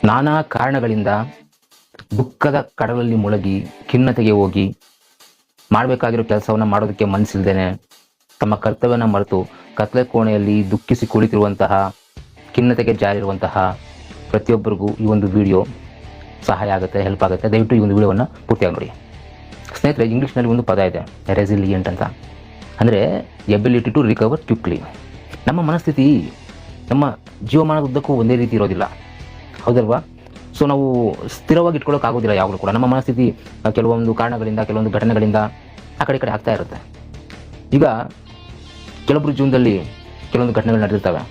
ನಾನಾ ಕಾರಣಗಳಿಂದ ದುಃಖದ ಕಡಲಲ್ಲಿ ಮುಳುಗಿ ಖಿನ್ನತೆಗೆ ಹೋಗಿ ಮಾಡಬೇಕಾಗಿರೋ ಕೆಲಸವನ್ನು ಮಾಡೋದಕ್ಕೆ ಮನಸ್ಸಿಲ್ದೇನೆ ತಮ್ಮ ಕರ್ತವ್ಯನ ಮರೆತು ಕತ್ಲೆ ಕೋಣೆಯಲ್ಲಿ ದುಃಖಿಸಿ ಕುಳಿತಿರುವಂತಹ, ಖಿನ್ನತೆಗೆ ಜಾರಿರುವಂತಹ ಪ್ರತಿಯೊಬ್ಬರಿಗೂ ಈ ಒಂದು ವಿಡಿಯೋ ಸಹಾಯ ಆಗುತ್ತೆ, ಹೆಲ್ಪ್ ಆಗುತ್ತೆ. ದಯವಿಟ್ಟು ಈ ಒಂದು ವಿಡಿಯೋವನ್ನು ಪೂರ್ತಿಯಾಗಿ ನೋಡಿ. ಸ್ನೇಹಿತರೆ, ಇಂಗ್ಲೀಷ್ನಲ್ಲಿ ಒಂದು ಪದ ಇದೆ, ರೆಸಿಲಿಯಂಟ್ ಅಂತ. ಅಂದರೆ ಎಬಿಲಿಟಿ ಟು ರಿಕವರ್ ಕ್ವಿಕ್ಲಿ. ನಮ್ಮ ಮನಸ್ಥಿತಿ ನಮ್ಮ ಜೀವಮಾನದುದ್ದಕ್ಕೂ ಒಂದೇ ರೀತಿ ಇರೋದಿಲ್ಲ, ಹೌದಲ್ವಾ? ಸೊ ನಾವು ಸ್ಥಿರವಾಗಿ ಇಟ್ಕೊಳ್ಳೋಕ್ಕಾಗೋದಿಲ್ಲ ಯಾವಾಗಲೂ ಕೂಡ. ನಮ್ಮ ಮನಸ್ಥಿತಿ ಕೆಲವೊಂದು ಕಾರಣಗಳಿಂದ, ಕೆಲವೊಂದು ಘಟನೆಗಳಿಂದ ಆ ಕಡೆ ಆಗ್ತಾ ಇರುತ್ತೆ. ಈಗ ಕೆಲವೊಬ್ಬರು ಜೀವನದಲ್ಲಿ ಕೆಲವೊಂದು ಘಟನೆಗಳು ನಡೆದಿರ್ತವೆ.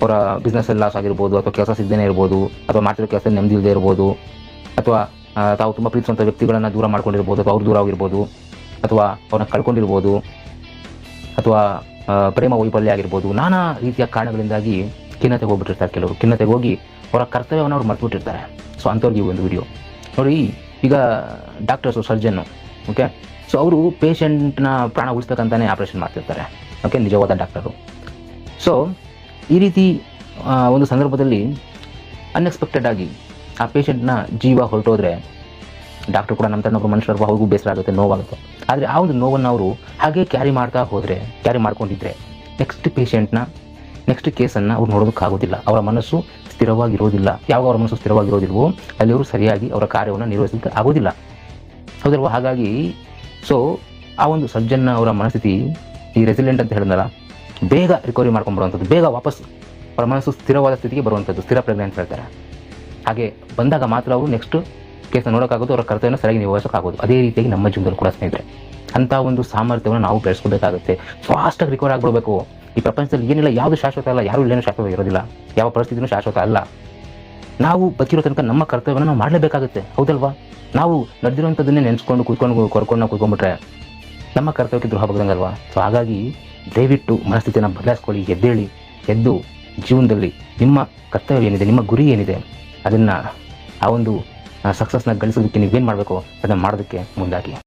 ಅವರ ಬಿಸ್ನೆಸ್ಸಲ್ಲಿ ಲಾಸ್ ಆಗಿರ್ಬೋದು, ಅಥವಾ ಕೆಲಸ ಸಿಗದೇ ಇರ್ಬೋದು, ಅಥವಾ ಮಾಡ್ತಿರೋ ಕೆಲಸ ನೆಮ್ಮದಿ ಇಲ್ಲದೆ ಇರ್ಬೋದು, ಅಥವಾ ತಾವು ತುಂಬ ಪ್ರೀತಿಸುವಂಥ ವ್ಯಕ್ತಿಗಳನ್ನು ದೂರ ಮಾಡ್ಕೊಂಡಿರ್ಬೋದು, ಅಥವಾ ಅವ್ರು ದೂರ ಆಗಿರ್ಬೋದು, ಅಥವಾ ಅವ್ರನ್ನ ಕಳ್ಕೊಂಡಿರ್ಬೋದು, ಅಥವಾ ಪ್ರೇಮ ವೈಫಲ್ಯ ಆಗಿರ್ಬೋದು. ನಾನಾ ರೀತಿಯ ಕಾರಣಗಳಿಂದಾಗಿ ಖಿನ್ನತೆಗೆ ಹೋಗ್ಬಿಟ್ಟಿರ್ತಾರೆ. ಕೆಲವರು ಖಿನ್ನತೆಗೆ ಹೋಗಿ ಅವರ ಕರ್ತವ್ಯವನ್ನು ಅವ್ರು ಮರೆತುಬಿಟ್ಟಿರ್ತಾರೆ. ಸೊ ಅಂಥವ್ರಿಗೆ ಒಂದು ವಿಡಿಯೋ ನೋಡಿ. ಈಗ ಡಾಕ್ಟರ್ಸು, ಸರ್ಜನ್ನು, ಓಕೆ, ಸೊ ಅವರು ಪೇಷಂಟ್ನ ಪ್ರಾಣ ಉಳಿಸ್ಬೇಕಂತಾನೆ ಆಪ್ರೇಷನ್ ಮಾಡ್ತಿರ್ತಾರೆ, ಓಕೆ, ನಿಜವಾದ ಡಾಕ್ಟರು. ಸೊ ಈ ರೀತಿ ಒಂದು ಸಂದರ್ಭದಲ್ಲಿ ಅನ್ಎಕ್ಸ್ಪೆಕ್ಟೆಡ್ ಆಗಿ ಆ ಪೇಷಂಟ್ನ ಜೀವ ಹೊರಟೋದ್ರೆ ಡಾಕ್ಟರ್ ಕೂಡ ನಮ್ಮ ಒಬ್ಬರು ಮನುಷ್ಯರು, ಅವ್ರಿಗೂ ಬೇಸರ ಆಗುತ್ತೆ, ನೋವಾಗುತ್ತೆ. ಆದರೆ ಆ ಒಂದು ನೋವನ್ನು ಅವರು ಹಾಗೆ ಕ್ಯಾರಿ ಮಾಡ್ಕೊಂಡಿದ್ರೆ ನೆಕ್ಸ್ಟ್ ಕೇಸನ್ನು ಅವ್ರು ನೋಡೋದಕ್ಕಾಗೋದಿಲ್ಲ. ಅವರ ಮನಸ್ಸು ಸ್ಥಿರವಾಗಿರೋದಿಲ್ಲ. ಯಾವಾಗ ಅವರ ಮನಸ್ಸು ಸ್ಥಿರವಾಗಿರೋದಿಲ್ವೋ ಅಲ್ಲಿ ಅವರು ಸರಿಯಾಗಿ ಅವರ ಕಾರ್ಯವನ್ನು ನಿರ್ವಹಿಸಲಿಕ್ಕೆ ಆಗೋದಿಲ್ಲ, ಹೌದಲ್ವ? ಹಾಗಾಗಿ ಸೊ ಆ ಒಂದು ಸರ್ಜನ್ನ ಅವರ ಮನಸ್ಥಿತಿ, ಈ ರೆಸಿಲೆಂಟ್ ಅಂತ ಹೇಳಿದ್ನಲ್ಲ, ಬೇಗ ರಿಕವರಿ ಮಾಡ್ಕೊಂಡ್ಬರುವಂಥದ್ದು, ಬೇಗ ವಾಪಸ್ ಅವರ ಮನಸ್ಸು ಸ್ಥಿರವಾದ ಸ್ಥಿತಿಗೆ ಬರುವಂಥದ್ದು, ಸ್ಥಿರ ಪ್ರಜ್ಞೆ ಅಂತ ಹೇಳ್ತಾರೆ. ಹಾಗೆ ಬಂದಾಗ ಮಾತ್ರ ಅವರು ನೆಕ್ಸ್ಟ್ ಕೇಸನ್ನು ನೋಡೋಕ್ಕಾಗೋದು, ಅವರ ಕರ್ತವ್ಯನ ಸರಿಯಾಗಿ ನಿರ್ವಹಿಸೋಕ್ಕಾಗೋದು. ಅದೇ ರೀತಿಯಾಗಿ ನಮ್ಮ ಜೀವನದಲ್ಲಿ ಕೂಡ ಸ್ನೇಹಿತರೆ ಅಂಥ ಒಂದು ಸಾಮರ್ಥ್ಯವನ್ನು ನಾವು ಬೆಳೆಸ್ಕೋಬೇಕಾಗುತ್ತೆ. ಫಾಸ್ಟಾಗಿ ರಿಕವರ್ ಆಗಿಬಿಡಬೇಕು. ಈ ಪ್ರಪಂಚದಲ್ಲಿ ಏನಿಲ್ಲ, ಯಾವುದು ಶಾಶ್ವತ ಅಲ್ಲ, ಯಾರು ಇಲ್ಲೇನೂ ಶಾಶ್ವತ ಇರೋದಿಲ್ಲ, ಯಾವ ಪರಿಸ್ಥಿತಿನೂ ಶಾಶ್ವತ ಅಲ್ಲ. ನಾವು ಬದುಕಿರೋ ತನಕ ನಮ್ಮ ಕರ್ತವ್ಯವನ್ನು ನಾವು ಮಾಡಲೇಬೇಕಾಗುತ್ತೆ, ಹೌದಲ್ವಾ? ನಾವು ನಡೆದಿರುವಂಥದ್ದನ್ನೇ ನೆನೆಸ್ಕೊಂಡು ಕೂತ್ಕೊಂಡ್ಬಿಟ್ರೆ ನಮ್ಮ ಕರ್ತವ್ಯಕ್ಕೆ ದ್ರೋಹ ಬಗ್ದಂಗಲ್ವಾ? ಸೊ ಹಾಗಾಗಿ ದಯವಿಟ್ಟು ಮನಸ್ಥಿತಿಯನ್ನು ಬದಲಾಯಿಸ್ಕೊಳ್ಳಿ, ಎದ್ದು ಜೀವನದಲ್ಲಿ ನಿಮ್ಮ ಕರ್ತವ್ಯ ಏನಿದೆ, ನಿಮ್ಮ ಗುರಿ ಏನಿದೆ, ಅದನ್ನು ಆ ಒಂದು ಸಕ್ಸಸ್ನ ಗಳಿಸೋದಕ್ಕೆ ನೀವೇನು ಮಾಡಬೇಕು ಅದನ್ನು ಮಾಡೋದಕ್ಕೆ ಮುಂದಾಗಿ.